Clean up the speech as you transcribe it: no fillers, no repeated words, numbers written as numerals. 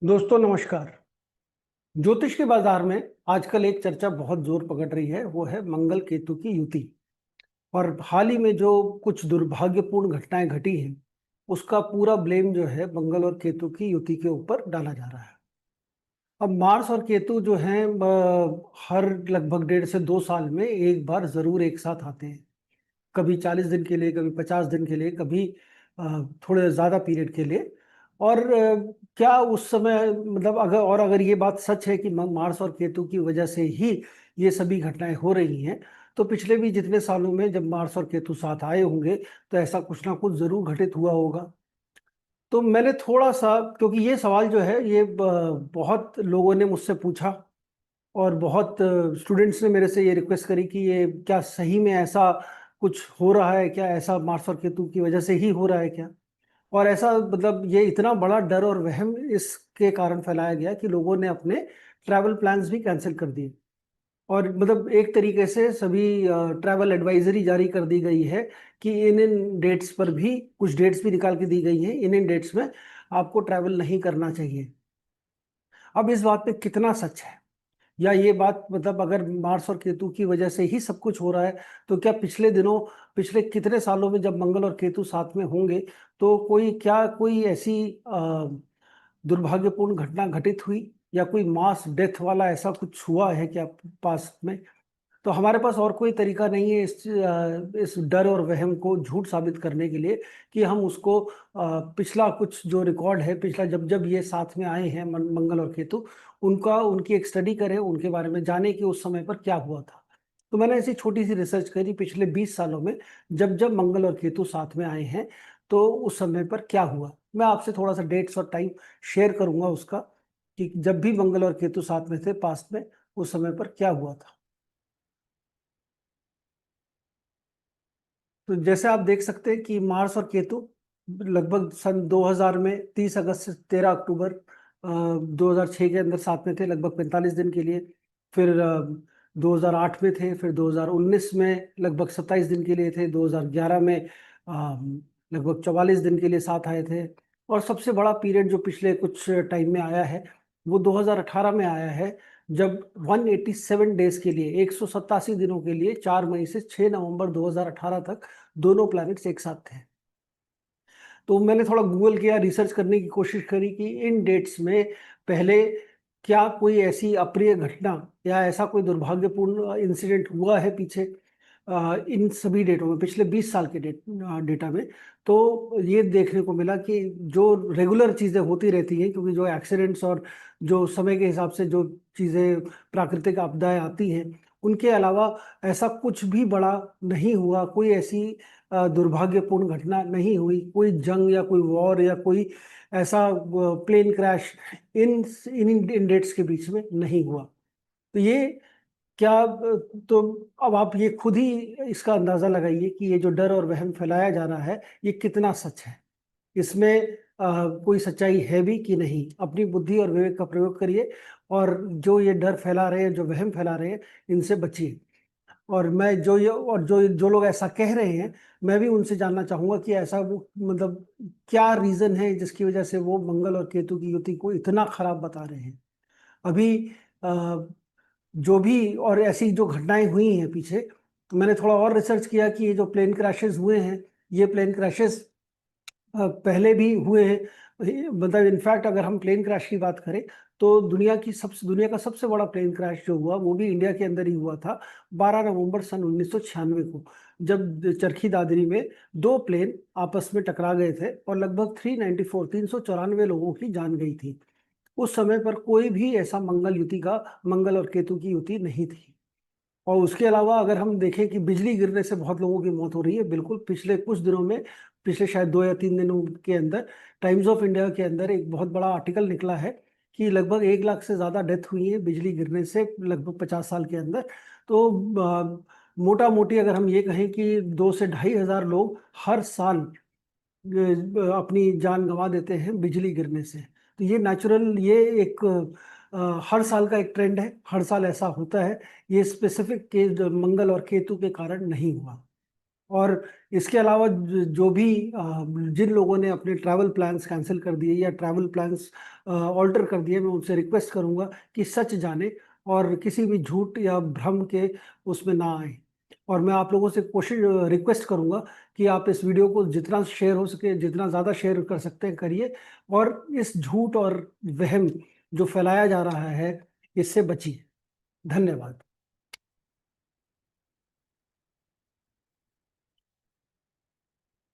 दोस्तों नमस्कार। ज्योतिष के बाजार में आजकल एक चर्चा बहुत जोर पकड़ रही है, वो है मंगल केतु की युति। और हाल ही में जो कुछ दुर्भाग्यपूर्ण घटनाएं घटी हैं, उसका पूरा ब्लेम जो है मंगल और केतु की युति के ऊपर डाला जा रहा है। अब मार्स और केतु जो हैं हर लगभग 1.5 से 2 साल में एक बार जरूर एक साथ आते हैं। कभी 40 दिन के लिए, कभी 50 दिन के लिए, कभी थोड़े ज़्यादा पीरियड के लिए। और क्या उस समय मतलब अगर ये बात सच है कि मार्स और केतु की वजह से ही ये सभी घटनाएं हो रही हैं, तो पिछले भी जितने सालों में जब मार्स और केतु साथ आए होंगे, तो ऐसा कुछ ना कुछ जरूर घटित हुआ होगा। तो मैंने थोड़ा सा, क्योंकि ये सवाल जो है ये बहुत लोगों ने मुझसे पूछा, और बहुत स्टूडेंट्स ने मेरे से ये रिक्वेस्ट करी कि ये क्या सही में ऐसा कुछ हो रहा है क्या, ऐसा मार्स और केतु की वजह से ही हो रहा है क्या। और ऐसा मतलब ये इतना बड़ा डर और वहम इसके कारण फैलाया गया कि लोगों ने अपने ट्रैवल प्लान्स भी कैंसिल कर दिए। और मतलब एक तरीके से सभी ट्रैवल एडवाइजरी जारी कर दी गई है कि इन इन डेट्स पर भी, कुछ डेट्स भी निकाल के दी गई हैं, इन इन डेट्स में आपको ट्रैवल नहीं करना चाहिए। अब इस बात पे कितना सच है, या ये बात मतलब अगर मार्स और केतु की वजह से ही सब कुछ हो रहा है, तो क्या पिछले दिनों, पिछले कितने सालों में जब मंगल और केतु साथ में होंगे, तो कोई ऐसी दुर्भाग्यपूर्ण घटना घटित हुई, या कोई मास डेथ वाला ऐसा कुछ हुआ है क्या पास में। तो हमारे पास और कोई तरीका नहीं है इस डर और वहम को झूठ साबित करने के लिए, कि हम उसको पिछला कुछ जो रिकॉर्ड है, पिछला जब जब ये साथ में आए हैं मंगल और केतु, उनकी एक स्टडी करें, उनके बारे में जाने कि उस समय पर क्या हुआ था। तो मैंने ऐसी छोटी सी रिसर्च करी पिछले 20 सालों में, जब जब मंगल और केतु साथ में आए हैं, तो उस समय पर क्या हुआ। मैं आपसे थोड़ा सा डेट्स और टाइम शेयर करूंगा उसका, कि जब भी मंगल और केतु साथ में थे पास्ट में, उस समय पर क्या हुआ था। तो जैसे आप देख सकते हैं कि मार्स और केतु लगभग सन 2000 में 30 अगस्त से 13 अक्टूबर 2006 के अंदर साथ में थे, लगभग 45 दिन के लिए। फिर 2008 में थे, फिर 2019 में लगभग 27 दिन के लिए थे, 2011 में लगभग 44 दिन के लिए साथ आए थे। और सबसे बड़ा पीरियड जो पिछले कुछ टाइम में आया है, वो 2018 में आया है, जब 187 डेज के लिए, 187 दिनों के लिए, 4 मई से 6 नवंबर 2018 तक दोनों प्लैनेट्स एक साथ थे। तो मैंने थोड़ा गूगल किया, रिसर्च करने की कोशिश करी कि इन डेट्स में पहले क्या कोई ऐसी अप्रिय घटना या ऐसा कोई दुर्भाग्यपूर्ण इंसिडेंट हुआ है पीछे, इन सभी डेटों में, पिछले 20 साल के डेटा में। तो ये देखने को मिला कि जो रेगुलर चीज़ें होती रहती हैं, क्योंकि जो एक्सीडेंट्स और जो समय के हिसाब से जो चीज़ें, प्राकृतिक आपदाएं आती हैं, उनके अलावा ऐसा कुछ भी बड़ा नहीं हुआ, कोई ऐसी दुर्भाग्यपूर्ण घटना नहीं हुई, कोई जंग या कोई वॉर या कोई ऐसा प्लेन क्रैश इन इन डेट्स के बीच में नहीं हुआ। तो ये क्या तो अब आप ये खुद ही इसका अंदाजा लगाइए कि ये जो डर और वहम फैलाया जा रहा है, ये कितना सच है। इसमें कोई सच्चाई है भी कि नहीं। अपनी बुद्धि और विवेक का प्रयोग करिए, और जो ये डर फैला रहे हैं, जो वहम फैला रहे हैं, इनसे बचिए। और मैं जो ये और जो जो लोग ऐसा कह रहे हैं, मैं भी उनसे जानना चाहूंगा कि ऐसा मतलब क्या रीजन है जिसकी वजह से वो मंगल और केतु की युति को इतना खराब बता रहे हैं। अभी अ, जो भी और ऐसी जो घटनाएं हुई हैं पीछे, मैंने थोड़ा और रिसर्च किया कि ये जो प्लेन क्रैशेस हुए हैं, ये प्लेन क्रैशेस पहले भी हुए हैं। मतलब इनफैक्ट अगर हम प्लेन क्रैश की बात करें, तो दुनिया का सबसे बड़ा प्लेन क्रैश जो हुआ, वो भी इंडिया के अंदर ही हुआ था, 12 नवंबर सन 1996 को, जब चरखी दादरी में दो प्लेन आपस में टकरा गए थे, और लगभग 394 लोगों की जान गई थी। उस समय पर कोई भी ऐसा मंगल और केतु की युति नहीं थी। और उसके अलावा अगर हम देखें कि बिजली गिरने से बहुत लोगों की मौत हो रही है, बिल्कुल पिछले कुछ दिनों में, पिछले शायद 2 या 3 दिनों के अंदर, टाइम्स ऑफ इंडिया के अंदर एक बहुत बड़ा आर्टिकल निकला है कि लगभग 1 लाख से ज़्यादा डेथ हुई है बिजली गिरने से लगभग 50 साल के अंदर। तो मोटा मोटी अगर हम ये कहें कि 2 से 2,500 लोग हर साल अपनी जान गंवा देते हैं बिजली गिरने से। तो ये नेचुरल, ये एक हर साल का एक ट्रेंड है, हर साल ऐसा होता है। ये स्पेसिफिक के मंगल और केतु के कारण नहीं हुआ। और इसके अलावा जो भी जिन लोगों ने अपने ट्रैवल प्लान्स कैंसिल कर दिए या ट्रैवल प्लान्स ऑल्टर कर दिए, मैं उनसे रिक्वेस्ट करूंगा कि सच जाने और किसी भी झूठ या भ्रम के उसमें ना आए। और मैं आप लोगों से कोशिश रिक्वेस्ट करूंगा कि आप इस वीडियो को जितना शेयर हो सके, जितना ज़्यादा शेयर कर सकते हैं करिए, और इस झूठ और वहम जो फैलाया जा रहा है इससे बचिए। धन्यवाद।